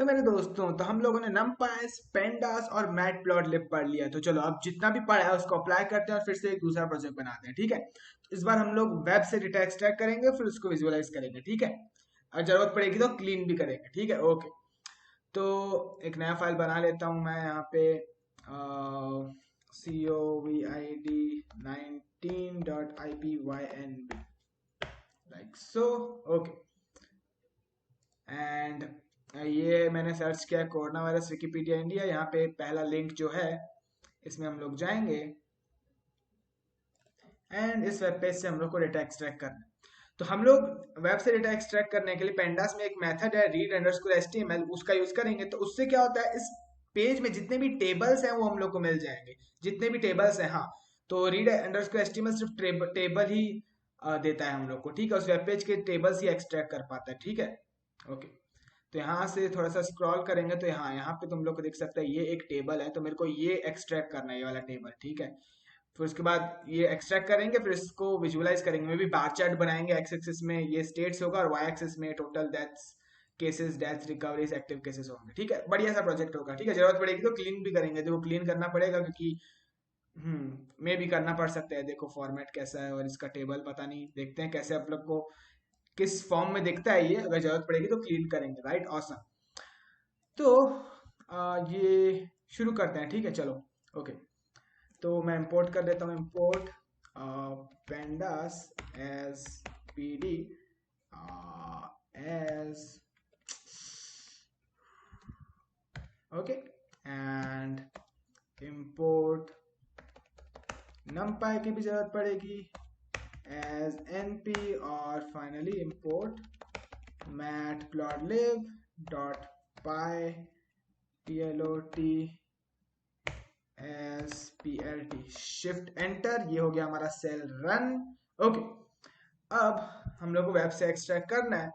तो मेरे दोस्तों, तो हम लोगों ने numpy, pandas और मैटप्लॉटलिब पढ़ लिया। तो चलो अब जितना भी पढ़ा है उसको अप्लाई करते हैं और फिर से एक दूसरा प्रोजेक्ट बनाते हैं, ठीक है। तो इस बार हम लोग वेब से डेटा एक्सट्रैक्ट करेंगे, फिर उसको विजुअलाइज करेंगे, ठीक है। और जरूरत पड़ेगी तो क्लीन भी करेंगे, ठीक है। ओके, तो एक नया फाइल बना लेता हूँ मैं यहाँ पे, covid19.ipynb, like so. Okay, and ये मैंने सर्च किया कोरोना वायरस विकिपीडिया इंडिया। यहाँ पे पहला लिंक जो है इसमें हम लोग जाएंगे एंड इस वेब पेज से हम लोग को डेटा एक्सट्रैक्ट करना है। तो हम लोग वेब से डेटा एक्सट्रैक्ट करने के लिए पेंडास में एक मेथड है रीड अंडरस्कोर एचटीएमएल, उसका यूज करेंगे। तो उससे क्या होता है, इस पेज में जितने भी टेबल्स हैं वो हम लोग को मिल जाएंगे, जितने भी टेबल्स हैं। हाँ, तो रीड अंडरस्कोर एचटीएमएल सिर्फ टेबल ही देता है हम लोग को, ठीक है। उस वेब पेज के टेबल्स ही एक्सट्रैक्ट कर पाता है, ठीक है। ओके, तो यहाँ से थोड़ा सा स्क्रॉल करेंगे तो यहाँ पे तुम लोग को दिख सकता है ये एक टेबल है, तो मेरे को ये एक्सट्रैक्ट करना है, ये वाला टेबल, ठीक है। फिर उसके बाद ये एक्सट्रैक्ट करेंगे, फिर इसको विजुअलाइज करेंगे। मे भी बार चार्ट बनाएंगे, एक्स एक्सिस में ये स्टेट्स होगा और वाई एक्सिस में total deaths, cases, deaths, recoveries, active cases होंगे, ठीक है। बढ़िया सा प्रोजेक्ट होगा, ठीक है। जरूरत पड़ेगी तो क्लीन भी करेंगे, देखो क्लीन करना पड़ेगा क्योंकि मे भी करना पड़ सकता है। देखो फॉर्मेट कैसा है और इसका टेबल पता नहीं, देखते हैं कैसे आप लोग को किस फॉर्म में दिखता है ये। अगर जरूरत पड़ेगी तो क्लीन करेंगे, राइट, ऑसम। तो ये शुरू करते हैं, ठीक है, चलो। ओके, तो मैं इंपोर्ट कर देता हूँ, import pandas as pd as, okay, and import numpy की भी जरूरत पड़ेगी एज np, और finally import matplotlib dot py plot S P L T. Shift enter, ये हो गया हमारा सेल रन। ओके, अब हम लोग को वेब से एक्सट्रैक्ट करना है,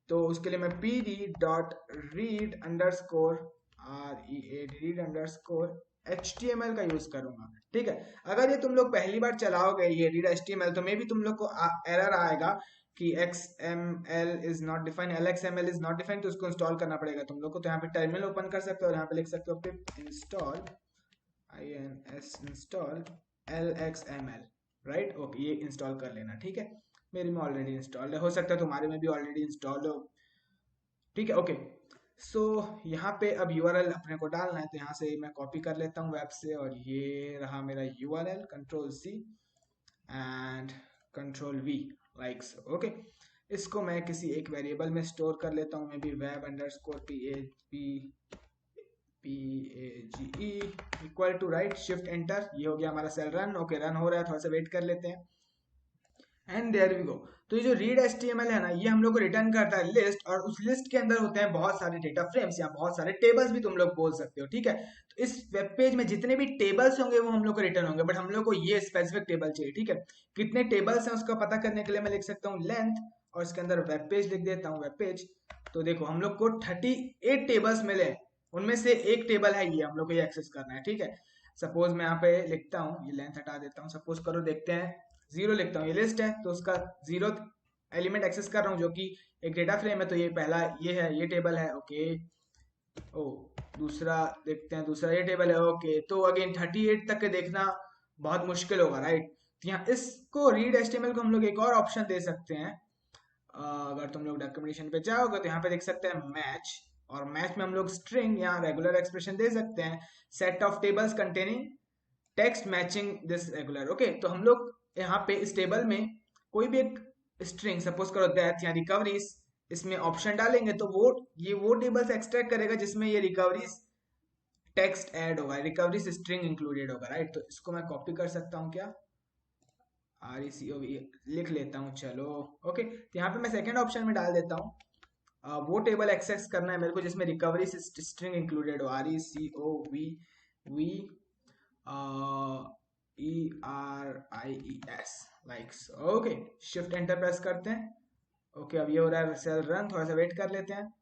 तो उसके लिए मैं P D dot read underscore R E A read underscore H T M L का यूज करूंगा, ठीक है। अगर ये तुम लोग पहली बार चलाओगे ये read H T M L, तो मे भी तुम लोग को एरर आएगा कि X M L is not define, L X M L is not define, तो उसको इंस्टॉल करना पड़ेगा तुम लोग को। तो यहाँ पे टर्मिनल ओपन कर सकते हो और यहाँ पे लिख सकते हो पिप install ins install lxml, right. Okay, ये इंस्टॉल कर लेना, ठीक है। मेरे में ऑलरेडी इंस्टॉल्ड है, हो सकता है तुम्हारे में भी ऑलरेडी इंस्टॉल हो, ठीक है। ओके, सो यहाँ पे अब यूआरएल अपने को डालना है, तो यहाँ से मैं कॉपी कर लेता हूँ वेब से, और ये रहा मेरा URL, control C and control V, like so. Okay, इसको मैं किसी एक वेरिएबल में स्टोर कर लेता हूँ, maybe web underscore PAGE equal to, right, shift enter, ये हो गया हमारा सेल रन। ओके, रन हो रहा है, थोड़ा सा वेट कर लेते हैं एंड देयर वी गो। तो ये जो रीड HTML है ना, ये हम लोग को रिटर्न करता है लिस्ट, और उस लिस्ट के अंदर होते हैं बहुत सारे डेटा फ्रेम्स या बहुत सारे टेबल्स भी तुम लोग बोल सकते हो, ठीक है। तो इस वेब पेज में जितने भी टेबल्स होंगे वो हम लोग को रिटर्न होंगे, बट हम लोग को ये स्पेसिफिक टेबल चाहिए, ठीक है। कितने टेबल्स हैं उसका पता करने के लिए मैं लिख सकता हूँ लेंथ, और इसके अंदर वेब पेज लिख देता हूँ, वेब पेज। तो देखो हम लोग को 38 टेबल्स मिले, उनमें से एक टेबल है ये, हम लोग को ये एक्सेस करना है, ठीक है। सपोज मैं यहाँ पे लिखता हूँ, ये लेंथ हटा देता हूँ, सपोज करो देखते हैं, 0 लिखता हूँ, ये लिस्ट है तो उसका 0 एलिमेंट एक्सेस कर रहा हूँ जो कि एक डेटा फ्रेम है। तो ये पहला ये है, ये टेबल है, ओके। ओ, दूसरा देखते हैं, दूसरा ये टेबल है, ओके। तो अगेन 38 तक के देखना बहुत मुश्किल होगा, राइट। तो यहाँ इसको रीड एचटीएमएल को हम लोग एक और ऑप्शन दे सकते हैं। अगर तुम लोग डॉक्यूमेंटेशन पे जाओगे तो यहाँ पे देख सकते हैं मैच, और मैच में हम लोग स्ट्रिंग या रेगुलर एक्सप्रेशन दे सकते हैं, set of tables containing text matching this regular. Okay, तो हम लोग यहाँ पे इस टेबल में कोई भी एक स्ट्रिंग, सपोज करो डेथ या रिकवरीज, इसमें ऑप्शन डालेंगे तो वो टेबल से एक्सट्रैक्ट करेगा जिसमें ये रिकवरीज टेक्स्ट ऐड होगा, रिकवरीज स्ट्रिंग इंक्लूडेड होगा, राइट। तो इसको मैं कॉपी कर सकता हूँ, क्या RECOV लिख लेता हूँ, चलो। ओके, तो यहाँ पे मैं सेकेंड ऑप्शन में डाल देता हूँ, वो टेबल एक्सेस करना है मेरे को जिसमें रिकवरी स्ट्रिंग इंक्लूडेड हो, RECOV ERIES, likes. Okay, shift enter press करते हैं। ओके, अब ये हो रहा है सेल रन, थोड़ा सा वेट कर लेते हैं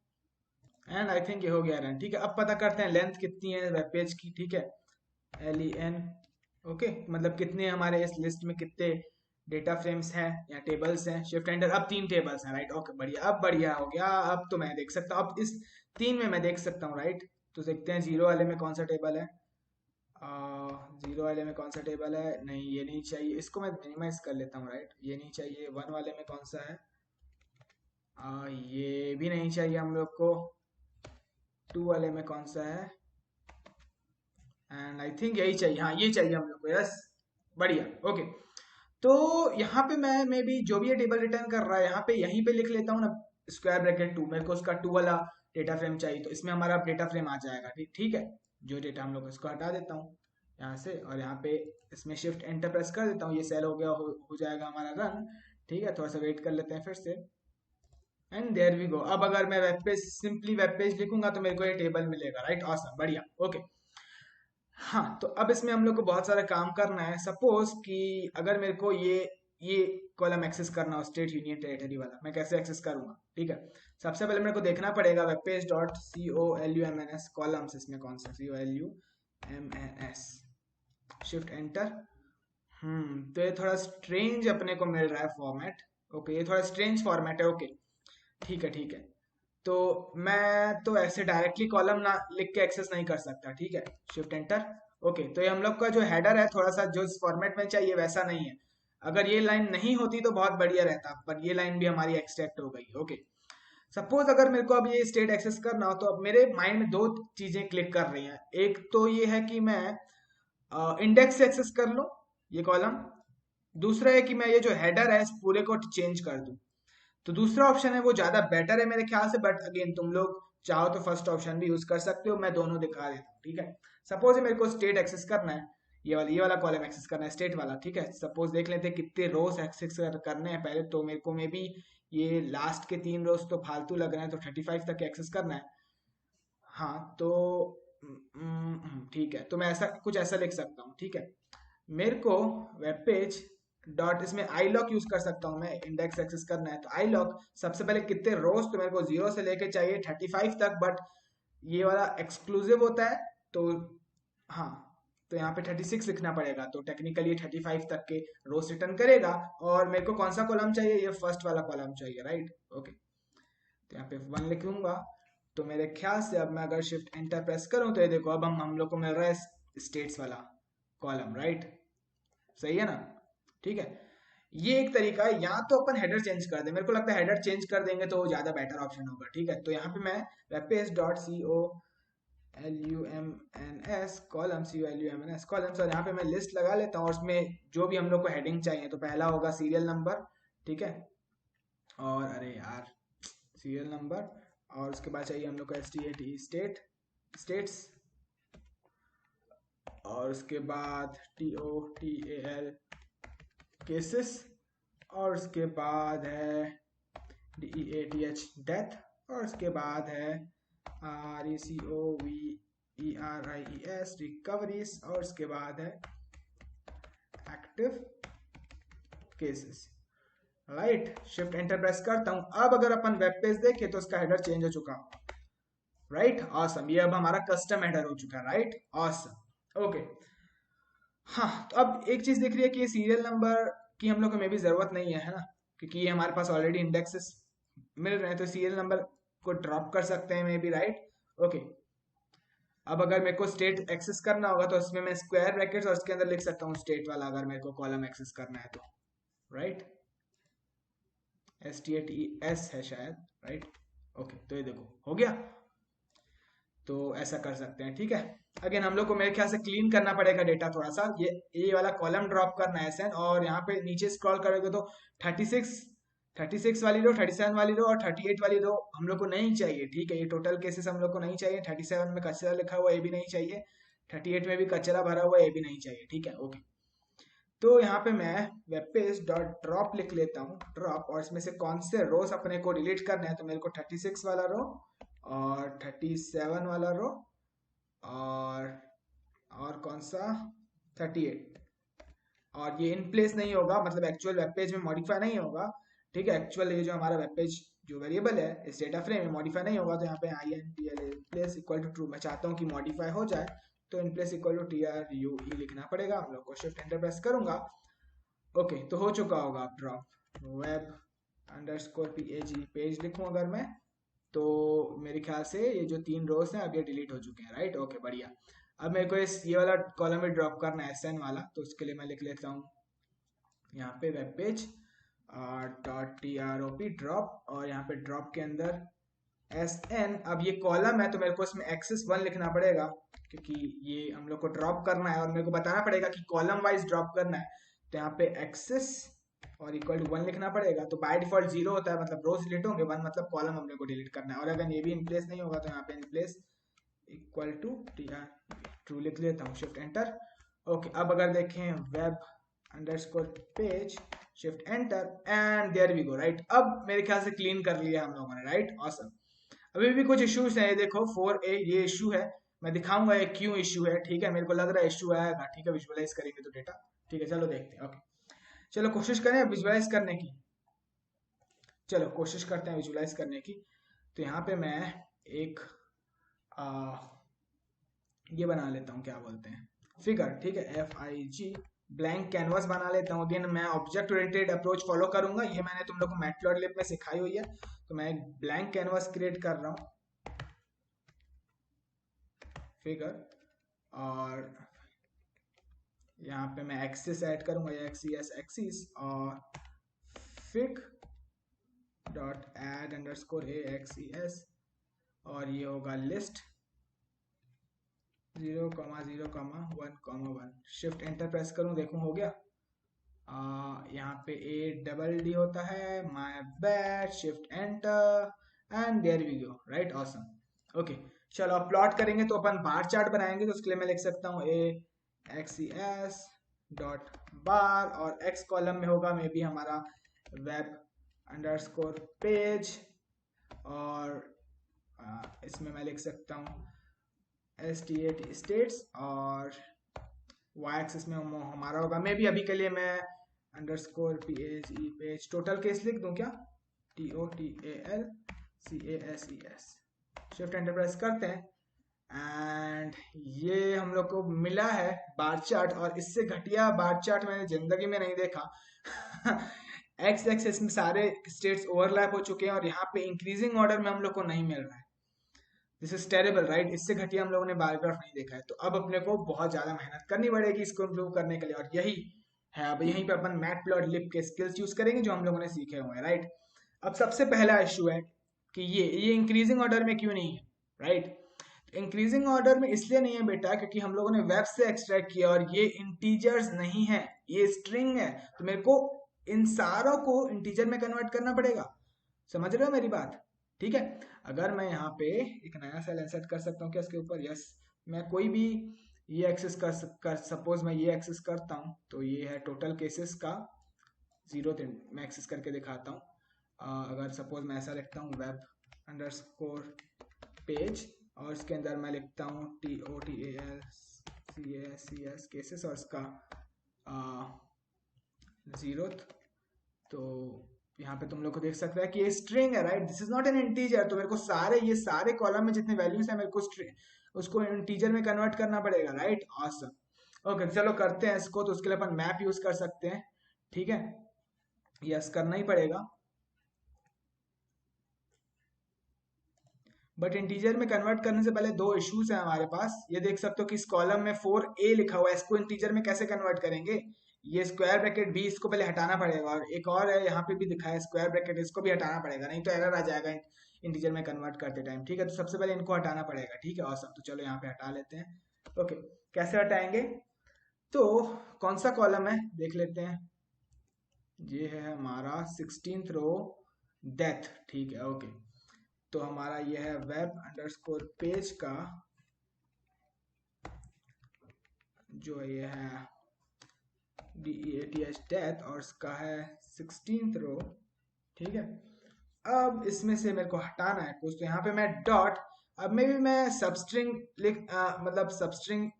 एंड आई थिंक ये हो गया रन, ठीक है। अब पता करते हैं लेंथ कितनी है वेब पेज की, ठीक है। LEN, ओके, मतलब कितने हमारे इस लिस्ट में कितने डेटा फ्रेम्स हैं या टेबल्स हैं। शिफ्ट एंटर, अब 3 टेबल्स हैं, राइट। ओके, बढ़िया, अब बढ़िया हो गया, अब तो मैं देख सकता हूँ। अब इस 3 में मैं देख सकता हूँ, राइट। तो देखते हैं 0 वाले में कौन सा टेबल है। 0 वाले में कौन सा टेबल है, नहीं ये नहीं चाहिए, इसको मैं मिनिमाइज कर लेता हूँ, राइट। ये नहीं चाहिए। 1 वाले में कौन सा है, ये भी नहीं चाहिए हम लोग को। 2 वाले में कौन सा है, एंड आई थिंक यही चाहिए, हाँ ये चाहिए हम लोग को, यस बढ़िया, ओके। तो यहाँ पे मैं मे बी जो भी ये टेबल रिटर्न कर रहा है यहाँ पे यहीं पे लिख लेता हूँ ना, स्क्वायर ब्रैकेट 2, मेरे को उसका 2 वाला डेटा फ्रेम चाहिए, तो इसमें हमारा डेटा फ्रेम आ जाएगा, ठीक ठीक है। जो डेटा हम लोग इसको हटा देता हूँ यहाँ से, और यहाँ पे इसमें शिफ्ट एंटर प्रेस कर देता हूँ, ये सेल हो गया, हो जाएगा हमारा रन, ठीक है। थोड़ा सा वेट कर लेते हैं फिर से, एंड देयर वी गो। अब अगर मैं web page, simply web page लिखूंगा तो मेरे को ये टेबल मिलेगा, राइट, ऑसम, बढ़िया, ओके। हाँ, तो अब इसमें हम लोग को बहुत सारा काम करना है। सपोज कि अगर मेरे को ये कॉलम एक्सेस करना हो, स्टेट यूनियन टेरिटरी वाला, मैं कैसे एक्सेस करूंगा, ठीक है। सबसे पहले मेरे को देखना पड़ेगा web page dot columns, columns इसमें कौन सा, columns, शिफ्ट एंटर। तो ये थोड़ा स्ट्रेंज अपने को मिल रहा है फॉर्मेट, ओके, ये थोड़ा स्ट्रेंज फॉर्मेट है, ओके, ठीक है ठीक है। तो मैं तो ऐसे डायरेक्टली कॉलम ना लिख के एक्सेस नहीं कर सकता, ठीक है। Shift enter, okay. तो ये हम लोग का जो हेडर है थोड़ा सा जो इस फॉर्मेट में चाहिए वैसा नहीं है। अगर ये लाइन नहीं होती तो बहुत बढ़िया रहता, पर ये लाइन भी हमारी एक्सट्रैक्ट हो गई, ओके। सपोज अगर मेरे को अब ये स्टेट एक्सेस करना हो, तो अब मेरे माइंड में दो चीजें क्लिक कर रही हैं। एक तो ये है कि मैं इंडेक्स से एक्सेस कर लूं ये कॉलम, दूसरा है कि मैं ये जो हेडर है इस पूरे को चेंज कर दूं। तो दूसरा ऑप्शन है वो ज्यादा बेटर है मेरे ख्याल से, बट अगेन तुम लोग चाहो तो फर्स्ट ऑप्शन भी यूज कर सकते हो, मैं दोनों दिखा देता हूँ, ठीक है। सपोज मेरे को स्टेट एक्सेस करना है, ये वाला कॉलम एक्सेस करना है, स्टेट वाला, ठीक है। सपोज देख लेते हैं कितने रोज एक्सेस करने हैं पहले, तो मेरे को मे बी ये लास्ट के 3 रोज तो फालतू लग रहे हैं, तो 35 तक एक्सेस करना है। हाँ तो ठीक है, तो मैं ऐसा कुछ ऐसा लिख सकता हूँ, ठीक है। मेरे को वेब पेज डॉट, इसमें आई लॉक यूज कर सकता हूँ मैं, इंडेक्स एक्सेस करना है तो आई लॉक। सबसे पहले कितने रोज, तो मेरे को 0 से लेके चाहिए 35 तक, बट ये वाला एक्सक्लूसिव होता है, तो हाँ, तो यहाँ पे 36 लिखना पड़ेगा, तो टेक्निकली 35 तक के रोज रिटर्न करेगा। और मेरे को कौन सा कॉलम चाहिए, ये फर्स्ट वाला कॉलम चाहिए, राइट, ओके। तो यहाँ पे 1 लिख लूंगा। तो मेरे ख्याल से अब मैं अगर शिफ्ट एंटर प्रेस करूं तो ये देखो अब हम लोग को मिल रहा है स्टेट्स वाला कॉलम, राइट, सही है ना, ठीक है। ये एक तरीका है, या तो अपन हेडर चेंज कर दे, मेरे को लगता है हेडर चेंज कर देंगे तो ज्यादा बेटर ऑप्शन होगा, ठीक है। तो यहाँ पे मैं वेबपेज डॉट columns कॉलम्स, और यहाँ पे मैं लिस्ट लगा लेता हूँ, और उसमें जो भी हम लोग को हेडिंग चाहिए, तो पहला होगा सीरियल नंबर, ठीक है। और अरे यार, सीरियल नंबर, और उसके बाद चाहिए हम लोग को स्टेट्स, और उसके बाद TOTAL केसेस, और उसके बाद है DEATH डेथ, और उसके बाद है RECOVERIES रिकवरीज, और उसके बाद है active cases, right. Shift enter press करता हूं। अब अगर अपन वेब पेज देखें तो उसका हेडर चेंज हो चुका, राइट, ऑसम। ये अब हमारा कस्टम हेडर हो चुका है, राइट, ऑसम, ओके। हाँ, तो अब एक चीज दिख रही है कि ये सीरियल नंबर की हम लोग को मे भी जरूरत नहीं है ना, क्योंकि ये हमारे पास ऑलरेडी इंडेक्सेस मिल रहे हैं, तो सीरियल नंबर को ड्रॉप कर सकते हैं मे बी, राइट, ओके। अब अगर मेरे को स्टेट एक्सेस करना होगा तो इसमें मैं स्क्वायर ब्रैकेट्स और उसके अंदर लिख सकता हूँ स्टेट वाला, अगर मेरे को कॉलम एक्सेस करना है तो, राइट, STATES है शायद, राइट, ओके। तो ये देखो हो गया, तो ऐसा कर सकते हैं, ठीक है। अगेन हम लोग को मेरे ख्याल से क्लीन करना पड़ेगा डेटा थोड़ा सा, ये वाला कॉलम ड्रॉप करना है SN, और यहाँ पे नीचे स्क्रॉल करोगे तो 36 वाली रो, 37 वाली रो और 38 वाली रो हम लोग को नहीं चाहिए, ठीक है। ये टोटल केसेस हम लोग को नहीं चाहिए। 37 में कचरा लिखा हुआ ये भी नहीं चाहिए, 38 में भी कचरा भरा हुआ ये भी नहीं चाहिए, ठीक है, ओके। तो यहाँ पे मैं वेब पेज डॉट ड्रॉप लिख लेता हूँ, ड्रॉप, और इसमें से कौन से रोज अपने को डिलीट करना है, तो मेरे को 36 वाला रो और 37 वाला रो, और कौन सा 38, और ये इन प्लेस नहीं होगा, मतलब एक्चुअल वेब पेज में मॉडिफाई नहीं होगा, ठीक है। एक्चुअल ये जो हमारा वेब पेज जो वेरिएबल है इस डेटा फ्रेम में मॉडिफाई नहीं होगा, तो यहाँ पे INTL in place equal to true, मैं चाहता हूँ कि मॉडिफाई हो जाए, तो in place equal to TRUE लिखना पड़ेगा हम लोग को। शिफ्ट एंटर प्रेस करूंगा, ओके, तो हो चुका होगा drop. Web underscore PAG page लिखूं अगर मैं, तो मेरे ख्याल से ये जो 3 रोज हैं अब ये डिलीट हो चुके हैं, राइट। ओके बढ़िया। अब मेरे को ये वाला कॉलम में ड्रॉप करना है SN वाला, तो उसके लिए मैं लिख लेता हूँ यहाँ पे वेब पेज .trop ड्रॉप, और यहाँ पे ड्रॉप के अंदर SN। अब ये कॉलम है तो मेरे को इसमें एक्सेस 1 लिखना पड़ेगा, क्योंकि ये हम लोग को ड्रॉप करना है और मेरे को बताना पड़ेगा कि कॉलम वाइज ड्रॉप करना है। तो यहाँ पे एक्सेस और इक्वल टू 1 लिखना पड़ेगा। तो बाय डिफॉल्ट 0 होता है, मतलब रोज डिलीट होंगे, 1 मतलब कॉलम हमने को डिलीट करना है। और अगर ये भी इन प्लेस नहीं होगा तो यहाँ पे in place equal to true लिख लेता हूँ, शिफ्ट एंटर। ओके अब अगर देखें web underscore page, shift enter, and there we go, right. अब मेरे ख्याल से क्लीन कर लिया हम लोगों ने, राइट। ऑसम। अभी भी कुछ इश्यूज हैं, ये देखो 4A ये इशू है, मैं दिखाऊंगा ये क्यों इशू है, ठीक है। मेरे को लग रहा है इशू आएगा, ठीक है। विजुअलाइज करेंगे तो डेटा, ठीक है। चलो देखते हैं। ओके चलो कोशिश करें विजुअलाइज करने की, चलो कोशिश करते हैं विजुअलाइज करने की। तो यहाँ पे मैं एक ये बना लेता हूँ, क्या बोलते हैं, फिगर, ठीक है, FIG ब्लैंक कैनवास बना लेता हूँ। अगेन मैं ऑब्जेक्ट ओरिएंटेड अप्रोच फॉलो करूंगा, ये मैंने तुम लोग को मैटप्लॉटलिब में सिखाई हुई है। तो मैं एक ब्लैंक कैनवास क्रिएट कर रहा हूँ, फिगर, और यहाँ पे मैं एक्सिस ऐड करूंगा, एक्सिस, और fig dot add underscore AXES, और ये होगा लिस्ट 0,0,1,1। शिफ्ट एंटर प्रेस करूं, देखूं हो गया। यहाँ पे ADD होता है, my bad, shift enter, and there we go, right. Awesome. Okay चलो अब प्लॉट करेंगे तो अपन बार चार्ट बनाएंगे, तो उसके लिए मैं लिख सकता हूँ AXES डॉट बार, और X कॉलम में होगा मे बी हमारा वेब अंडरस्कोर पेज, और इसमें मैं लिख सकता हूँ STAT स्टेट्स, और Y एक्सिस में हमारा होगा मे बी, अभी के लिए मैं underscore PAGE page total case लिख दूं क्या, TOTALCASES। शिफ्ट एंटर प्रेस करते हैं, एंड ये हम लोग को मिला है बार चार्ट, और इससे घटिया बार चार्ट मैंने जिंदगी में नहीं देखा। X एक्सिस में सारे स्टेट्स ओवरलैप हो चुके हैं, और यहाँ पे इंक्रीजिंग ऑर्डर में हम लोग को नहीं मिल रहा है। This is terrible, right. इससे घटिया हम लोगों ने बार ग्राफ नहीं देखा है। तो अब अपने को बहुत ज्यादा मेहनत करनी पड़ेगी इसको इम्प्रूव करने के लिए, और यही है अब यहीं पे अपन मैटप्लॉटलिब के स्किल्स यूज करेंगे जो हम लोगों ने सीखे हुए हैं, राइट। अब सबसे पहला इशू है कि ये इंक्रीजिंग ऑर्डर में क्यों नहीं है, राइट। इंक्रीजिंग ऑर्डर में इसलिए नहीं है बेटा क्योंकि हम लोगों ने वेब से एक्सट्रैक्ट किया, और ये इंटीजर्स नहीं है, ये स्ट्रिंग है। तो मेरे को इन सारों को इंटीजर में कन्वर्ट करना पड़ेगा, समझ रहे हो मेरी बात, ठीक है। अगर मैं यहाँ पे एक नया सेल इंसर्ट कर सकता हूँ क्या इसके ऊपर, यस। मैं कोई भी ये एक्सेस कर सपोज मैं ये एक्सेस करता हूँ, तो ये है टोटल केसेस का 0th मैं एक्सेस करके दिखाता हूँ। अगर सपोज मैं ऐसा लिखता हूँ वेब अंडरस्कोर पेज, और इसके अंदर मैं लिखता हूँ TOTALCASES केसेस, और इसका 0th, तो यहाँ पे तुम लोग को देख सकते हैं कि ये स्ट्रिंग है, right. This is not an integer. तो मेरे को ये सारे कॉलम में जितने वैल्यूज है मेरे को उसको इंटीजर में कन्वर्ट करना पड़ेगा, राइट। ऑसम। ओके चलो करते हैं इसको। तो उसके लिए अपन मैप यूज कर सकते हैं, ठीक है, यस करना ही पड़ेगा। बट इंटीजर में कन्वर्ट करने से पहले दो इश्यूज है हमारे पास। ये देख सकते हो कि इस कॉलम में 4A लिखा हुआ है, इसको इंटीजर में कैसे कन्वर्ट करेंगे। ये स्क्वायर ब्रैकेट भी इसको पहले हटाना पड़ेगा, और एक और है यहाँ पे भी दिखा है स्क्वायर ब्रैकेट, इसको भी हटाना पड़ेगा, नहीं तो एरर आ जाएगा इंटीजर में कन्वर्ट करते टाइम, ठीक है। तो सबसे पहले इनको हटाना पड़ेगा, ठीक है। ऑसम। तो चलो यहाँ पे हटा लेते हैं। ओके कैसे हटाएंगे, तो कौन सा कॉलम है देख लेते हैं। ये है हमारा 16th रो डेथ, ठीक है। ओके तो हमारा ये है वेब अंडरस्कोर पेज का जो ये है DEATH डेथ, और इसका है 16th रो, ठीक है। अब इसमें से मेरे को हटाना है कुछ, तो यहाँ पे मैं डॉट, अब में भी मैं सबस्ट्रिंग मतलब सबस्ट्रिंग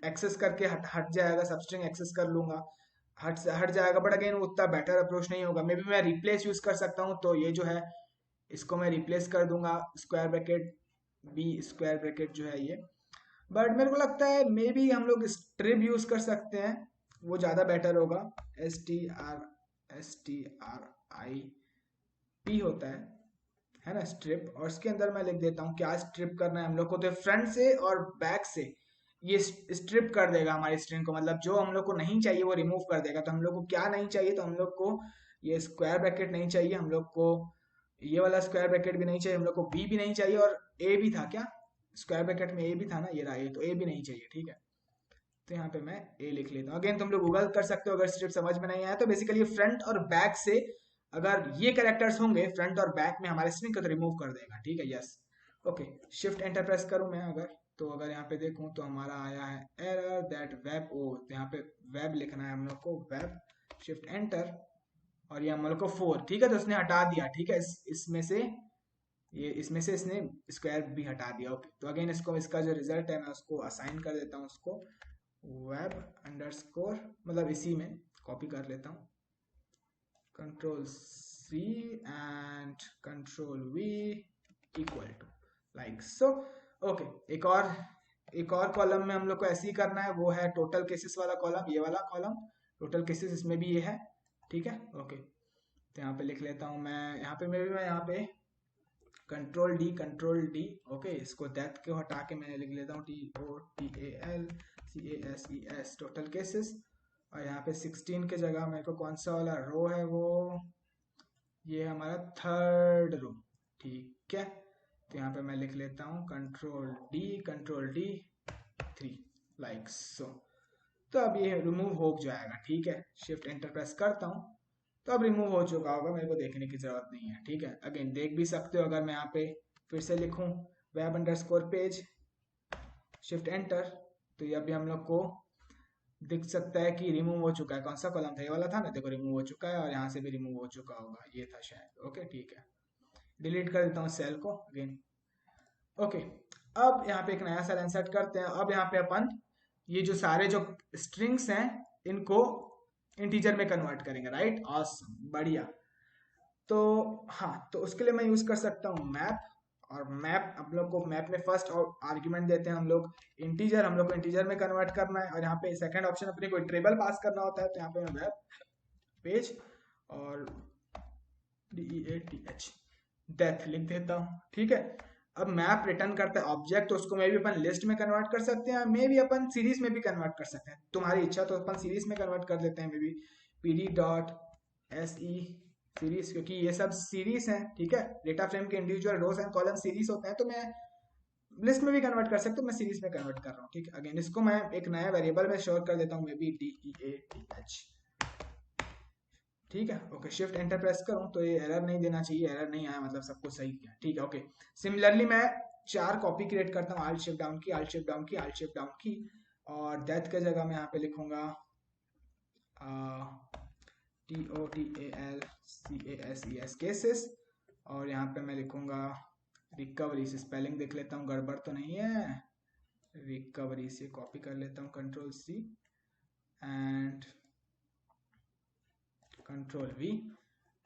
एक्सेस करके हट जाएगा, सबस्ट्रिंग एक्सेस कर लूंगा, हट जाएगा। बट अगेन उतना बेटर अप्रोच नहीं होगा। मे बी मैं रिप्लेस यूज कर सकता हूँ, तो ये जो है इसको मैं रिप्लेस कर दूंगा square bracket B square bracket जो है ये। बट मेरे को लगता है मे बी हम लोग स्ट्रिप यूज कर सकते हैं, वो ज्यादा बेटर होगा। STRIP होता है, है ना, स्ट्रिप, और इसके अंदर मैं लिख देता हूँ क्या स्ट्रिप करना है हम लोग को। तो फ्रंट से और बैक से ये स्ट्रिप कर देगा हमारी स्ट्रिंग को, मतलब जो हम लोग को नहीं चाहिए वो रिमूव कर देगा। तो हम लोग को क्या नहीं चाहिए, तो हम लोग को ये स्क्वायर ब्रैकेट नहीं चाहिए, हम लोग को ये वाला स्क्वायर ब्रैकेट भी नहीं चाहिए, हम लोग को बी भी नहीं चाहिए, और ए भी था क्या, स्क्वायर ब्रैकेट में ए भी था ना, ये रहा ए, तो ए भी नहीं चाहिए, ठीक है। तो यहाँ पे मैं ए लिख लेता हूँ। अगेन तुम लोग गूगल कर सकते हो अगर स्ट्रिप समझ में नहीं आया तो। बेसिकली फ्रंट और बैक से अगर ये कैरेक्टर्स होंगे फ्रंट और बैक में हमारे स्ट्रिंग को तो रिमूव कर देगा, ठीक है, yes. Okay, shift enter press करूँ मैं अगर, तो अगर यहाँ पे देखूँ तो हमारा आया है एरर दैट वेब, ओ तो यहाँ पे वेब लिखना है हम लोग को, वेब, शिफ्ट एंटर, और ये हम लोग को 4, ठीक है, तो उसने हटा दिया, ठीक है, इसमें से ये, इसमें से इसने स्क्वायर भी हटा दिया। ओके, तो अगेन इसको, इसका जो रिजल्ट है मैं उसको असाइन कर देता हूँ उसको वेब अंडरस्कोर, मतलब इसी में कॉपी कर लेता हूँ, control C and control V equal to like so. Okay, एक और कॉलम में हम लोग को ऐसे ही करना है, वो है टोटल केसेस वाला कॉलम, ये वाला कॉलम टोटल केसेस, इसमें भी ये है, ठीक है। ओके, तो यहाँ पे लिख लेता हूँ मैं, यहाँ पे मैं यहाँ पे कंट्रोल डी, ओके, इसको डेप्थ को हटा के मैं लिख लेता हूँ TOTAL टोटल केसेस, और यहाँ पे 16 के जगह मेरे को कौन सा वाला रो है, वो ये हमारा थर्ड रो, ठीक है। तो यहाँ पे मैं लिख लेता हूँ कंट्रोल डी 3 लाइक सो। तो अब ये रिमूव हो जाएगा, ठीक है, शिफ्ट एंटर प्रेस करता हूँ तो अब रिमूव हो चुका होगा, मेरे को देखने की जरूरत नहीं है, ठीक है। अगेन देख भी सकते हो, अगर मैं यहाँ पे फिर से लिखूं web underscore page, shift enter, तो ये अभी हम लोग को दिख सकता है कि रिमूव हो चुका है। कौन सा कॉलम था, ये वाला था ना, देखो रिमूव हो चुका है, और यहाँ से भी रिमूव हो चुका होगा, ये था शायद। ओके, ठीक है, डिलीट कर देता हूँ सेल को अगेन। ओके, अब यहाँ पे एक नया सेल इंसर्ट करते हैं। अब यहाँ पे अपन ये जो सारे जो स्ट्रिंग्स हैं इनको इंटीजर में कन्वर्ट करेंगे, राइट, ऑसम, बढ़िया। तो हाँ, तो उसके लिए मैं यूज कर सकता हूँ मैप, और मैप हम लोग को, मैप में फर्स्ट आर्ग्यूमेंट देते हैं हम लोग इंटीजर, हम लोग को इंटीजर में कन्वर्ट करना है, और यहाँ पे सेकंड ऑप्शन अपने को टेबल पास करना होता है। तो यहाँ पे मैं वेब पेज और DEATH डेथ लिख देता हूँ, ठीक है। अब मैप रिटर्न करता है ऑब्जेक्ट, तो उसको मे भी अपन लिस्ट में कन्वर्ट कर सकते हैं, मे भी अपन सीरीज में भी कन्वर्ट कर सकते हैं, तुम्हारी इच्छा, तो अपन सीरीज में कन्वर्ट कर देते हैं, मे बी PD.SE सीरीज, क्योंकि ये सब सीरीज हैं, ठीक है, डेटा फ्रेम के individual rows and column series होते हैं, तो मैं लिस्ट में भी कन्वर्ट कर सकता हूँ, मैं सीरीज में कन्वर्ट कर रहा हूँ, ठीक है। अगेन इसको मैं एक नया वेरिएबल में स्टोर कर देता हूँ, मे बी DEATH, ठीक है। ओके, शिफ्ट एंटर प्रेस करूँ तो ये एरर नहीं देना चाहिए, एरर नहीं आया मतलब सब कुछ सही किया, ठीक है। ओके, सिमिलरली मैं 4 कॉपी क्रिएट करता हूँ, आल्ट शिफ्ट डाउन की, आल्ट शिफ्ट डाउन की, आल्ट शिफ्ट डाउन की, और डेथ के जगह मैं यहाँ पे लिखूंगा TOTALCASES केसेस, और यहाँ पे मैं लिखूंगा रिकवरी से, स्पेलिंग देख लेता हूँ गड़बड़ तो नहीं है, रिकवरी से कॉपी कर लेता हूँ, control C and control V,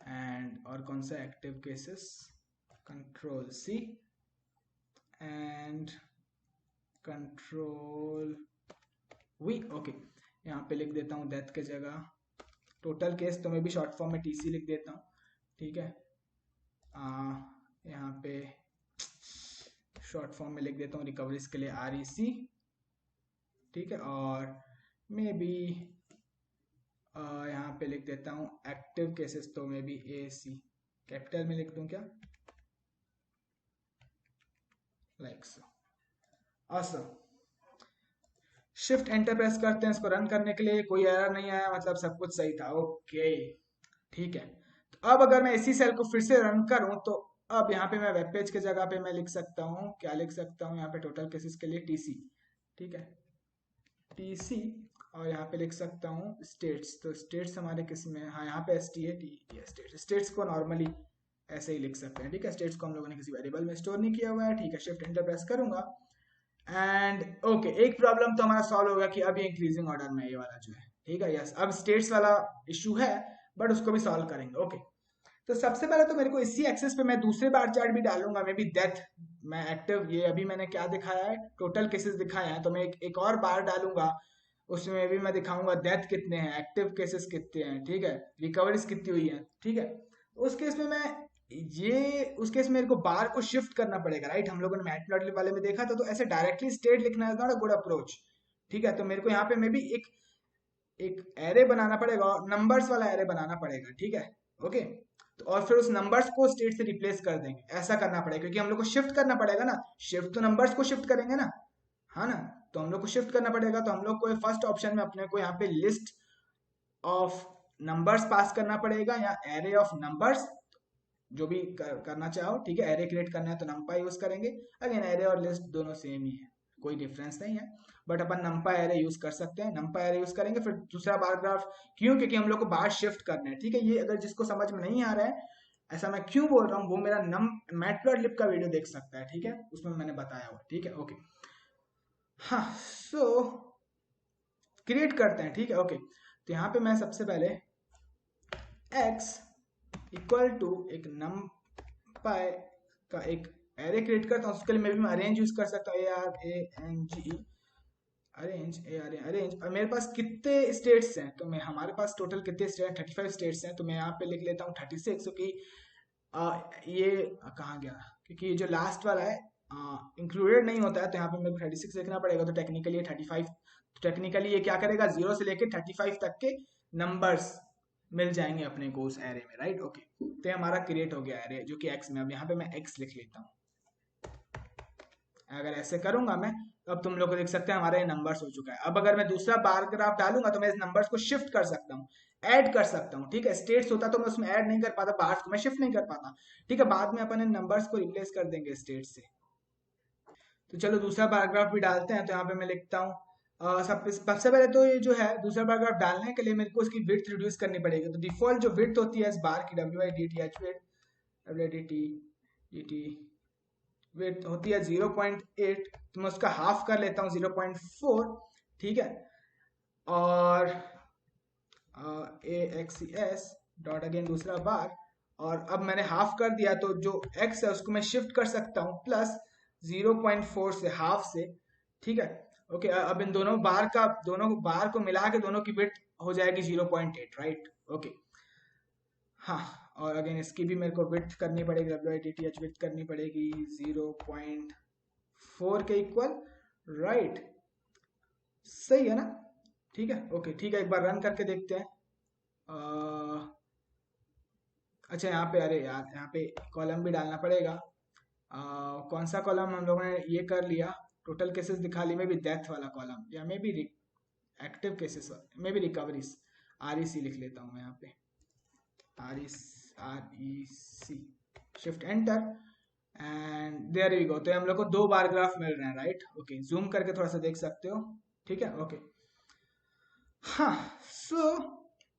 and और कौन सा active cases, control C and control V। Okay, यहाँ पे लिख देता हूँ डेथ के जगह टोटल केस, तो मैं भी शॉर्ट फॉर्म में TC लिख देता हूँ, ठीक है। यहाँ पे शॉर्ट फॉर्म में लिख देता हूँ रिकवरीज के लिए REC, ठीक है, और मे बी यहाँ पे लिख देता हूँ एक्टिव केसेस, तो मे बी AC कैपिटल में लिख दूँ क्या, like so, awesome. Shift enter press करते हैं इसको रन करने के लिए, कोई एरर नहीं आया, मतलब सब कुछ सही था, ओके, ठीक है। तो अब अगर मैं इसी सेल को फिर से रन करूं, तो अब यहाँ पे मैं वेब पेज के जगह पे मैं लिख सकता हूँ, क्या लिख सकता हूँ यहाँ पे टोटल केसेस के लिए TC, ठीक है, TC, और यहाँ पे लिख सकता हूँ स्टेट्स, तो स्टेट्स हमारे किस में, हाँ यहाँ पे STA स्टेट्स को नॉर्मली ऐसे ही लिख सकते हैं, ठीक है, स्टेट्स को हम लोगों ने किसी वेरिएबल में स्टोर नहीं किया हुआ है, ठीक है। शिफ्ट एंटर प्रेस करूंगा एंड ओके, एक प्रॉब्लम तो हमारा सॉल्व होगा कि अब ये इंक्रीजिंग ऑर्डर में ये वाला जो है, ठीक है, यस, अब स्टेट्स वाला इशू है बट उसको भी सॉल्व करेंगे। ओके, तो सबसे पहले तो मेरे को इसी एक्सेस पे मैं दूसरे बार चार्ट भी डालूंगा, मे बी डेथ, मैं एक्टिव, ये अभी मैंने क्या दिखाया है, टोटल केसेस दिखाए हैं, तो मैं एक और बार डालूंगा, उसमें भी मैं दिखाऊंगा डेथ कितने हैं, एक्टिव केसेस कितने हैं, ठीक है, रिकवरीज कितनी हुई है, ठीक है। उस केस में मैं ये उस केस में मेरे को बार को शिफ्ट करना पड़ेगा, राइट। हम लोगों ने मैटप्लॉटलिब वाले में देखा था, तो ऐसे डायरेक्टली स्टेट लिखना is not a good approach, ठीक है। तो मेरे को यहाँ पे मे बी एक एरे बनाना पड़ेगा और नंबर्स वाला एरे बनाना पड़ेगा, ठीक है, ओके। तो और फिर उस नंबर्स को स्टेट से रिप्लेस कर देंगे, ऐसा करना पड़ेगा, क्योंकि हम लोग को शिफ्ट करना पड़ेगा ना, शिफ्ट तो नंबर्स को शिफ्ट करेंगे ना, हाँ ना। तो हम लोग को शिफ्ट करना पड़ेगा, तो हम लोग को फर्स्ट ऑप्शन में अपने को यहाँ पे लिस्ट ऑफ नंबर्स पास करना पड़ेगा, या एरे ऑफ नंबर्स, जो भी करना चाहो, ठीक है। एरे क्रिएट करना है तो numpy यूज करेंगे। अगेन एरे और लिस्ट दोनों सेम ही है, कोई डिफरेंस नहीं है, but upon numpy array use कर सकते हैं, numpy एरे यूज करेंगे। फिर दूसरा बार ग्राफ, क्यों, क्योंकि हम लोग को बार शिफ्ट करना है, ठीक है। ये अगर जिसको समझ में नहीं आ रहा है ऐसा मैं क्यों बोल रहा हूँ, वो मेरा मैटप्लॉटलिब का वीडियो देख सकता है, ठीक है, उसमें मैंने बताया हुआ, ठीक है, ओके। हाँ, सो क्रिएट करते हैं, ठीक है, ओके। तो यहाँ पे मैं सबसे पहले x इक्वल टू एक numpy का एक एरे क्रिएट करता हूँ। उसके लिए मैं अरेंज यूज कर सकता हूँ, ARANGE, अरेंज। और मेरे पास कितने स्टेट्स हैं, तो मैं हमारे पास टोटल कितने स्टेट हैं, 35 स्टेट्स हैं। तो मैं यहाँ पे लिख लेता हूँ 36, क्योंकि ये कहाँ गया, क्योंकि ये जो लास्ट वाला है इंक्लूडेड नहीं होता है, तो यहाँ पे मेरे को 36 लिखना पड़ेगा। तो टेक्निकली ये 35, टेक्निकली ये क्या करेगा, 0 से लेके 35 तक के नंबर्स मिल जाएंगे अपने को उस एरे में, राइट, ओके। तो ये हमारा क्रिएट हो गया एरे, जो कि x में। अब यहाँ पे मैं x लिख लेता हूँ। अगर ऐसे करूंगा मैं, तो अब तुम लोग देख सकते हैं हमारा ये नंबर्स हो चुका है। अब अगर मैं दूसरा बार ग्राफ डालूंगा तो मैं इस नंबर्स को शिफ्ट कर सकता हूँ, ऐड कर सकता हूँ, ठीक है। स्टेट्स होता तो मैं उसमें ऐड नहीं कर पाता, बार्स को मैं शिफ्ट नहीं कर पाता, ठीक है। बाद में अपन इन नंबर्स को रिप्लेस कर देंगे स्टेट से। तो चलो दूसरा पैराग्राफ भी डालते हैं। तो यहाँ पे मैं लिखता हूँ सबसे पहले तो ये जो है दूसरा पैराग्राफ डालने के लिए मेरे को इसकी विड्थ रिड्यूस करनी पड़ेगी। तो डिफॉल्ट जो विड्थ होती है इस बार की, WIDTH विड्थ होती है 0.8, तो मैं उसका हाफ कर लेता हूँ 0.4, ठीक है। और AXES डॉट अगेन दूसरा बार, और अब मैंने हाफ कर दिया, तो जो x है उसको मैं शिफ्ट कर सकता हूँ प्लस 0.4 से, हाफ से, ठीक है, ओके। अब इन दोनों बार को मिला के दोनों की विड्थ हो जाएगी 0.8, राइट, ओके। हाँ, और अगेन इसकी भी मेरे को विड्थ करनी पड़ेगी, WIDTH विड्थ करनी पड़ेगी 0.4 के इक्वल, राइट, सही है ना, ठीक है, ओके, ठीक है। एक बार रन करके देखते हैं। अच्छा, यहाँ पे, अरे यार, यहाँ पे कॉलम भी डालना पड़ेगा। कौन सा कॉलम हम लोगों ने ये कर लिया, टोटल केसेस दिखा ली, में भी डेथ वाला कॉलम, या में भी एक्टिव केसेस में भी रिकवरीज, REC लिख लेता हूँ मैं यहाँ पे, REC, shift enter, and there we go. तो हम लोग को 2 बार ग्राफ मिल रहे हैं, राइट, ओके। जूम करके थोड़ा सा देख सकते हो, ठीक है, ओके। हाँ, सो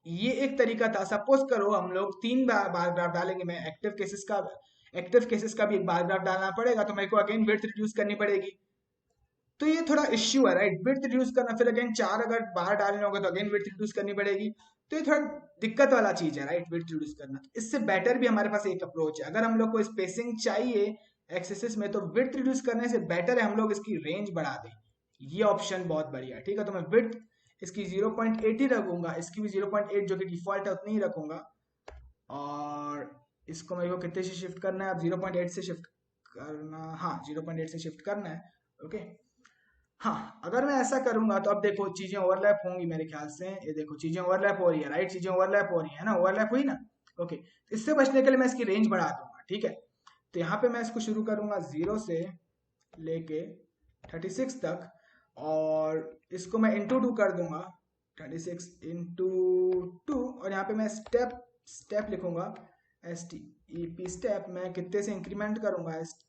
ये एक तरीका था। सपोज करो हम लोग 3 बार ग्राफ डालेंगे, मैं एक्टिव केसेस का भी एक बार ग्राफ डालना पड़ेगा, तो मेरे को अगेन विड्थ रिड्यूस करनी पड़ेगी। तो ये थोड़ा इश्यू है, राइट, विड्थ रिड्यूस करना। फिर अगेन 4 अगर बार डालने होगा तो अगेन विड्थ रिड्यूस करनी पड़ेगी। तो ये थोड़ा दिक्कत वाला चीज है, राइट, विड्थ रिड्यूस करना। इससे बेटर भी हमारे पास एक अप्रोच है, अगर हम लोग को स्पेसिंग चाहिए एक्सेसेस में, तो विड्थ रिड्यूस करने से बेटर है हम लोग इसकी रेंज बढ़ा दें। ये ऑप्शन बहुत बढ़िया है, ठीक है। तो मैं विड्थ इसकी 0.8 ही रखूंगा, इसकी भी 0.8 जो कि डिफॉल्ट है उतनी ही रखूंगा। और इसको मेरे को कितने से शिफ्ट करना है, अब 0.8 से शिफ्ट करना, हाँ 0.8 से शिफ्ट करना है, ओके। हाँ, अगर मैं ऐसा करूंगा तो अब देखो चीजें ओवरलैप होंगी मेरे ख्याल से। ये देखो चीजें ओवरलैप हो रही है, राइट, चीजें ओवरलैप हो रही है ना, ओवरलैप हुई ना, ओके। इससे बचने के लिए मैं इसकी रेंज बढ़ा दूंगा, ठीक है। तो यहाँ पे मैं इसको शुरू करूंगा 0 से लेके 36 तक, और इसको मैं इंटू 2 कर दूंगा, 36 इंटू 2, और यहाँ पे मैं स्टेप लिखूंगा, STEP स्टेप। मैं कितने से इंक्रीमेंट करूंगा, STEP,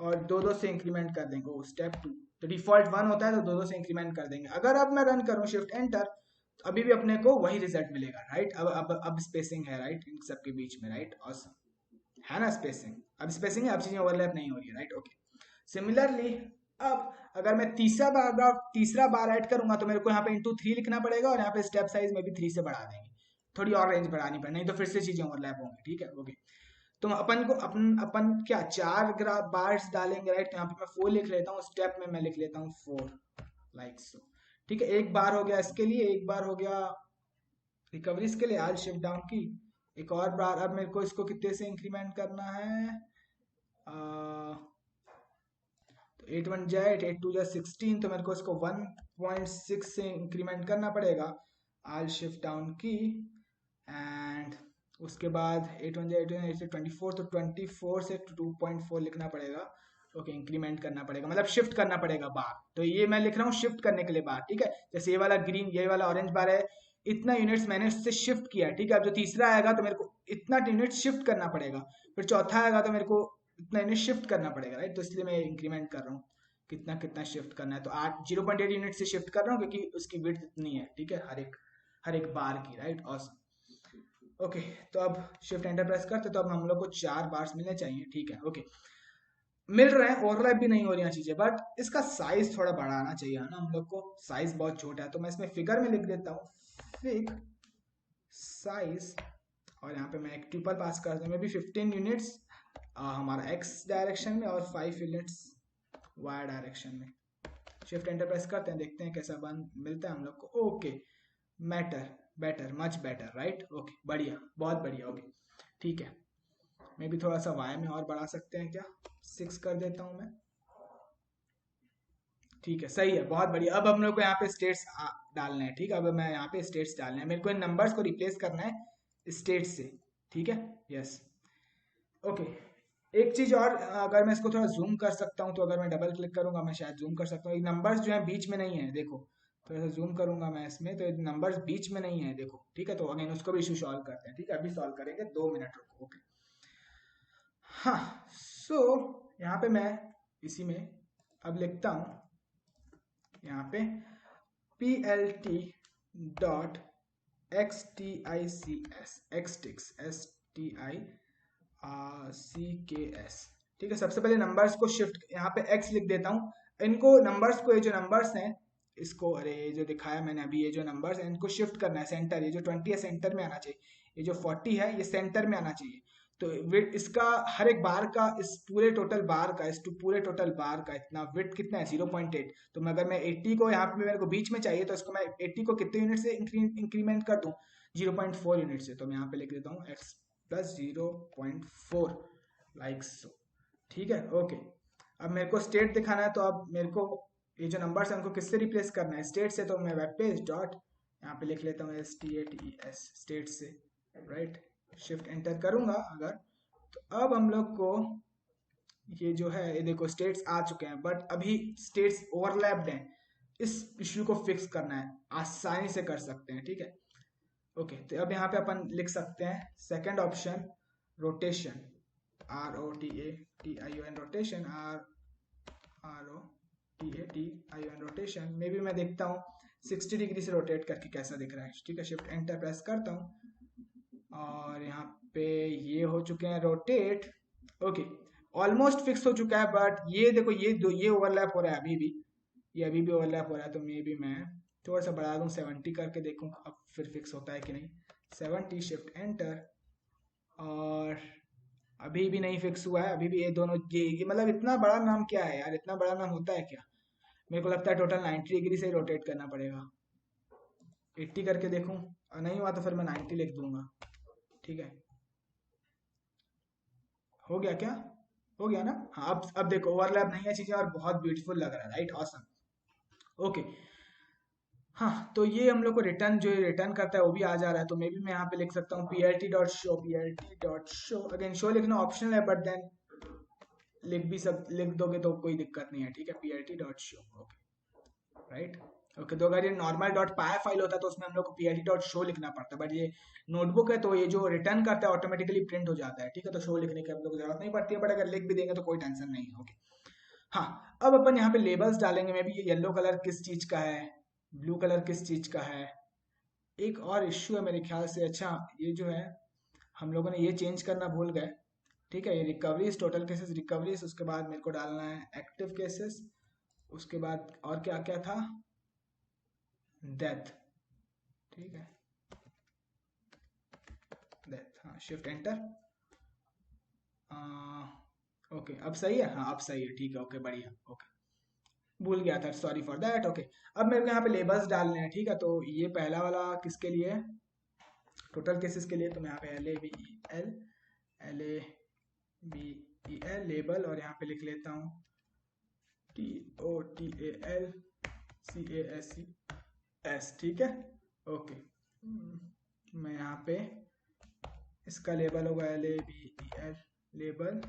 और 2 से इंक्रीमेंट कर देंगे, स्टेप 2। तो डिफॉल्ट 1 होता है, तो 2 से इंक्रीमेंट कर देंगे। अगर अब मैं रन करूं शिफ्ट एंटर, तो अभी भी अपने को वही रिजल्ट मिलेगा, राइट। अब स्पेसिंग है, राइट, इन सबके बीच में, राइट, ऑसम है ना स्पेसिंग। अब स्पेसिंग है, अब चीजें ओवरलैप नहीं हो रही है, राइट, ओके। सिमिलरली अब अगर मैं तीसरा बार ऐड करूंगा, तो मेरे को यहाँ पे इंटू 3 लिखना पड़ेगा, और यहाँ पे स्टेप साइज में भी 3 से बढ़ा देंगे, थोड़ी और रेंज बढ़ानी पड़ेगी, नहीं तो फिर से चीजें ओवरलैप होंगी, ठीक है, ओके। तो अपन क्या 4 बार्स डालेंगे, राइट। तो यहाँ पे मैं 4 लिख लेता हूँ, स्टेप में मैं लिख लेता हूँ 4, लाइक सो, ठीक है। एक बार हो गया इसके लिए, एक बार हो गया रिकवरीज के लिए आज शिफ्ट डाउन की एक और बार। अब मेरे को इसको कितने से इंक्रीमेंट करना है, तो 8 1 जा 8, 8 2 जा 16, तो मेरे को इसको 1.6 से इंक्रीमेंट करना पड़ेगा। आज शिफ्ट डाउन की एंड उसके बाद 8 1 जा 8 8 से 24, तो 24 से 2.4 लिखना पड़ेगा। ओके, इंक्रीमेंट करना पड़ेगा, मतलब शिफ्ट करना पड़ेगा बार। तो ये मैं लिख रहा हूँ शिफ्ट करने के लिए बार, ठीक है। जैसे ये वाला ग्रीन, ये वाला ऑरेंज बार है, इतना यूनिट्स मैंने उससे शिफ्ट किया, ठीक है। अब जो तीसरा आएगा तो मेरे को इतना यूनिट शिफ्ट करना पड़ेगा, फिर चौथा आएगा तो मेरे को इतना यूनिट शिफ्ट करना पड़ेगा, राइट। तो इसलिए मैं इंक्रीमेंट कर रहा हूँ, कितना कितना शिफ्ट करना है। तो 0.8 यूनिट से शिफ्ट कर रहा हूँ क्योंकि उसकी विड्थ इतनी है, ठीक है, हर एक बार की, राइट। ऑसम। ओके, तो अब शिफ्ट एंटर प्रेस करते, तो अब हम लोग को 4 बार्स मिलने चाहिए, ठीक है। ओके, मिल रहे हैं, ओवरलैप भी नहीं हो रही हैं चीजें, बट इसका साइज थोड़ा बढ़ाना चाहिए ना हम लोग को। साइज बहुत छोटा है, तो मैं इसमें फिगर में लिख देता हूँ फिग साइज, और यहाँ पे मैं एक ट्यूपल पास कर दूँ, मे बी 15 यूनिट्स हमारा एक्स डायरेक्शन में और 5 यूनिट्स वाई डायरेक्शन में। शिफ्ट एंटर प्रेस करते हैं, देखते हैं कैसा बन मिलता है हम लोग को। Okay, matter better, much better, right. Okay, बढ़िया, बहुत बढ़िया। ओके, ठीक है। मे भी थोड़ा सा वाई में और बढ़ा सकते हैं क्या, 6 कर देता हूँ मैं, ठीक है, सही है, बहुत बढ़िया। अब हम लोग को यहाँ पे स्टेट्स डालने हैं, ठीक है। अब मैं यहाँ पे स्टेट्स डालने हैं, मेरे को इन नंबर्स को रिप्लेस करना है स्टेट्स से, ठीक है, यस। ओके, एक चीज और, अगर मैं इसको थोड़ा जूम कर सकता हूँ, तो अगर मैं डबल क्लिक करूंगा मैं शायद जूम कर सकता हूँ। ये नंबर्स जो है बीच में नहीं है, देखो, थोड़ा सा जूम करूंगा मैं इसमें, तो नंबर्स बीच में नहीं है, देखो, ठीक है। तो अगेन उसको भी इशू सॉल्व करते हैं, ठीक है, अभी सॉल्व करेंगे, 2 मिनट रुको। ओके, हाँ, सो यहाँ पे मैं इसी में अब लिखता हूँ यहाँ पे plt डॉट xtics, xtics, ठीक है। सबसे पहले नंबर्स को शिफ्ट, यहाँ पे x लिख देता हूँ। इनको नंबर्स को, ये जो नंबर्स हैं इसको, अरे ये जो दिखाया मैंने अभी, ये जो नंबर्स हैं इनको शिफ्ट करना है सेंटर। ये जो 20 है सेंटर में आना चाहिए, ये जो 40 है ये सेंटर में आना चाहिए। तो इसका हर एक बार का, इस पूरे टोटल बार का, इस पूरे टोटल बार का इतना विड्थ कितना है, 0.8। तो मैं, अगर मैं 80 को यहाँ पे मेरे को बीच में चाहिए, तो इसको मैं 80 को कितने यूनिट से इंक्रीमेंट कर दूं, 0.4 यूनिट से। तो मैं यहाँ पे लिख देता हूँ x प्लस 0.4, लाइक सो, ठीक है। ओके, अब मेरे को स्टेट दिखाना है, तो अब मेरे को ये जो नंबर्स है उनको किससे रिप्लेस करना है, स्टेट से। तो मैं वेब पेज डॉट यहाँ पे लिख लेता हूँ STATES, स्टेट से, राइट। शिफ्ट एंटर करूंगा अगर, तो अब हम लोग को ये जो है, ये देखो स्टेट्स आ चुके हैं, बट अभी स्टेट्स ओवरलैप्ड हैं। इस इश्यू को फिक्स करना है, आसानी से कर सकते हैं, ठीक है। ओके, तो अब यहाँ पे अपन लिख सकते हैं second option, rotation, ROTATION, rotation, ROTATION, rotation. May be मैं देखता हूँ 60 डिग्री से रोटेट करके कैसा दिख रहा है, ठीक है। शिफ्ट एंटर प्रेस करता हूँ और यहाँ पे ये हो चुके हैं रोटेट। ओके, ऑलमोस्ट फिक्स हो चुका है, बट ये देखो, ये ओवरलैप हो रहा है अभी भी, ये अभी भी ओवरलैप हो रहा है। तो मे बी मैं थोड़ा सा बढ़ा दूँ, 70 करके देखूँ अब फिर फिक्स होता है कि नहीं। 70, शिफ्ट एंटर, और अभी भी नहीं फिक्स हुआ है। अभी भी ये दोनों, ये मतलब इतना बड़ा नाम क्या है यार, इतना बड़ा नाम होता है क्या। मेरे को लगता है टोटल 90 डिग्री से रोटेट करना पड़ेगा। 80 करके देखूं, नहीं हुआ तो फिर मैं 90 लिख दूंगा, ठीक है। हो गया क्या, हो गया ना। हाँ, अब देखो ओवरलैप नहीं है चीजें और बहुत ब्यूटीफुल लग रहा है, राइट, ऑसम। ओके, हाँ, तो ये हम लोग को रिटर्न, जो रिटर्न करता है वो भी आ जा रहा है। तो मे बी मैं यहाँ पे लिख सकता हूँ plt.show, अगेन शो लिखना ऑप्शनल है, बट देन लिख दोगे तो कोई दिक्कत नहीं है, ठीक है। plt.show, okay, right. ओके, तो अगर ये नॉर्मल डॉट पाया फाइल होता तो उसमें हम लोग को plt.show लिखना पड़ता, बट ये नोटबुक है तो ये जो रिटर्न करता है ऑटोमेटिकली प्रिंट हो जाता है, ठीक है। तो शो लिखने की हम लोग को जरूरत नहीं पड़ती है, बट अगर लिख भी देंगे तो कोई टेंशन नहीं है। ओके, हाँ, अब अपन यहाँ पे लेबल्स डालेंगे। मे बी ये येलो कलर किस चीज का है, ब्लू कलर किस चीज का है। एक और इश्यू है मेरे ख्याल से, अच्छा ये जो है हम लोगों ने ये चेंज करना भूल गए, ठीक है। ये रिकवरीज, टोटल केसेस रिकवरीज, उसके बाद मेरे को डालना है एक्टिव केसेस, उसके बाद और क्या क्या था, डेथ, ठीक है, डेथ, हाँ, शिफ्ट एंटर। ओके, अब सही है, हाँ अब सही है, ठीक है। ओके, बढ़िया। ओके, भूल गया था, सॉरी फॉर दैट। ओके, अब मेरे को यहाँ पे लेबल्स डालने हैं, ठीक है। तो ये पहला वाला किसके लिए है, टोटल केसेस के लिए, तो मैं यहाँ पे LABEL लेबल, और यहाँ पे लिख लेता हूँ TOTALCASES, ठीक है। ओके, मैं यहाँ पे इसका लेबल होगा LABEL लेबल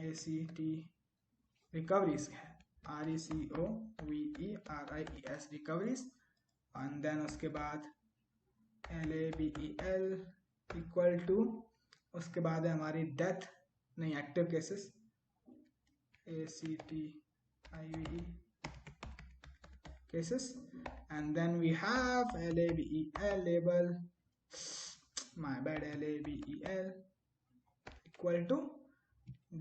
ACT रिकवरीज है, RECOVERIES रिकवरीज, एंड देन उसके बाद LABEL इक्वल टू, उसके बाद है हमारी डेथ, नहीं active cases, ACTIVE cases, and then we have LABEL label, my bad, LABEL equal to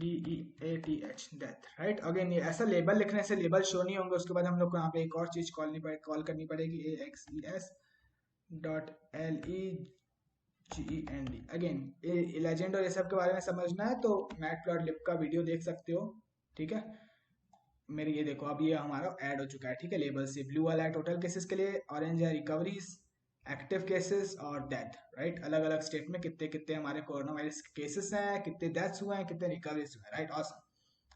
DEATH death, right। Again ये ऐसा लेबल लिखने से लेबल शो नहीं होंगे, उसके बाद हम लोग को यहाँ पे एक और चीज कॉल करनी पड़ेगी, AXES.LEGEND। अगेन लेजेंड और ये सब के बारे में समझना है तो मैटप्लॉटलिब का वीडियो देख सकते हो, ठीक है। मेरी ये देखो, अब ये हमारा ऐड हो चुका है, ठीक है। लेबल से ब्लू वाला है टोटल केसेस के लिए, ऑरेंज है रिकवरीज, एक्टिव केसेस और डेथ, राइट। अलग अलग स्टेट में कितने कितने हमारे कोरोना वायरस केसेस हैं, कितने डेथ्स हुए हैं, कितने रिकवरीज हुए हैं, राइट। Awesome,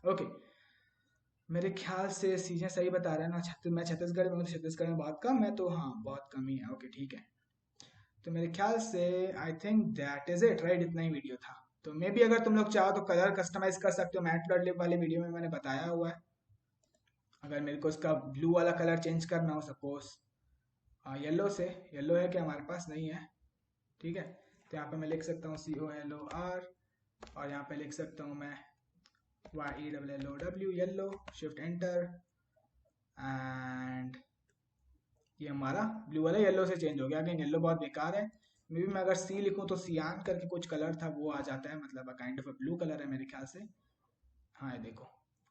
okay. मेरे ख्याल से चीजें सही बता रहे हैं ना। मैं छत्तीसगढ़ में हूँ, छत्तीसगढ़ में बहुत कम है, तो हाँ बहुत कम ही है, ओके ठीक है। तो मेरे ख्याल से I think that is it, right. इतना ही वीडियो था। तो मे बी अगर तुम लोग चाहो तो कलर कस्टमाइज कर सकते हो, मैटप्लॉटलिब वाले वीडियो में मैंने बताया हुआ है। अगर मेरे को इसका ब्लू वाला कलर चेंज करना हो, सपोज येलो से, येलो है कि हमारे पास नहीं है, ठीक है। तो यहाँ पे मैं लिख सकता हूँ COLOR, और यहाँ पे लिख सकता हूँ मैं YELLOW yellow, shift enter, and ये हमारा ब्लू वाला येलो से चेंज हो गया। अगेन येलो बहुत बेकार है, मे बी मैं अगर C लिखूँ तो सियान करके कुछ कलर था, वो आ जाता है, मतलब काइंड ऑफ ब्लू कलर है मेरे ख्याल से। हाँ ये देखो,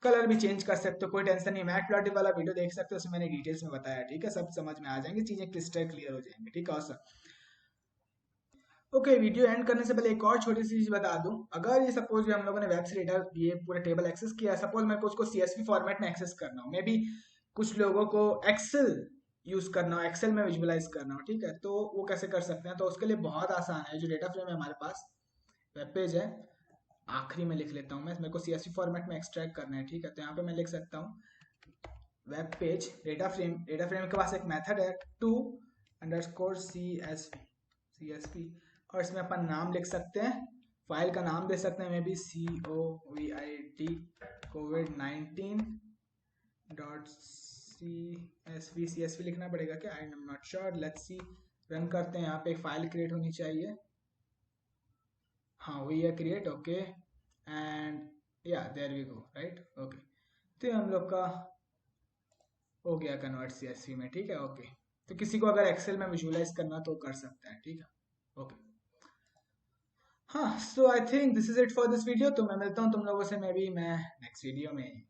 कलर भी चेंज कर सकते हो, कोई टेंशन नहीं। मैटप्लॉटलिब वाला वीडियो देख सकते हो, उसमें मैंने डिटेल्स में बताया, ठीक है। सब समझ में आ जाएंगे, चीजें क्रिस्टल क्लियर हो जाएंगी, ठीक है। और ओके, वीडियो एंड करने से पहले एक और छोटी सी चीज बता दूं। अगर ये सपोज हम लोगों ने वेब से डेटा, ये पूरा टेबल एक्सेस किया, सपोज मेरे को उसको CSV फॉर्मेट में एक्सेस करना हो, मे बी कुछ लोगों को एक्सेल यूज करना हो, एक्सेल में विजुअलाइज करना हो, ठीक है। तो वो कैसे कर सकते हैं, तो उसके लिए बहुत आसान है। जो डेटा फ्रेम है हमारे पास, वेब पेज है, आखिरी में लिख लेता हूँ मैं, मेरे को CSV फॉर्मेट में एक्सट्रैक्ट करना है, ठीक है। तो यहाँ पे मैं लिख सकता हूँ web page data frame, data frame के पास एक मेथड है to_CSV, और इसमें अपन नाम लिख सकते हैं, फाइल का नाम दे सकते हैं, मे बी COVID-19.CSV लिखना पड़ेगा क्या, I am not sure. Let's see, run करते हैं। यहाँ पे एक फाइल क्रिएट होनी चाहिए, हाँ वही है, क्रिएट, ओके, एंड या there we go, right, okay. तो हम लोग का हो गया कन्वर्ट CSV में, ठीक है, ओके। तो किसी को अगर एक्सेल में विजुअलाइज करना तो कर सकता है, ठीक है, ओके। हाँ, so I think this is it for this video. तो मैं मिलता हूँ तुम लोगों से मैं नेक्स्ट वीडियो में।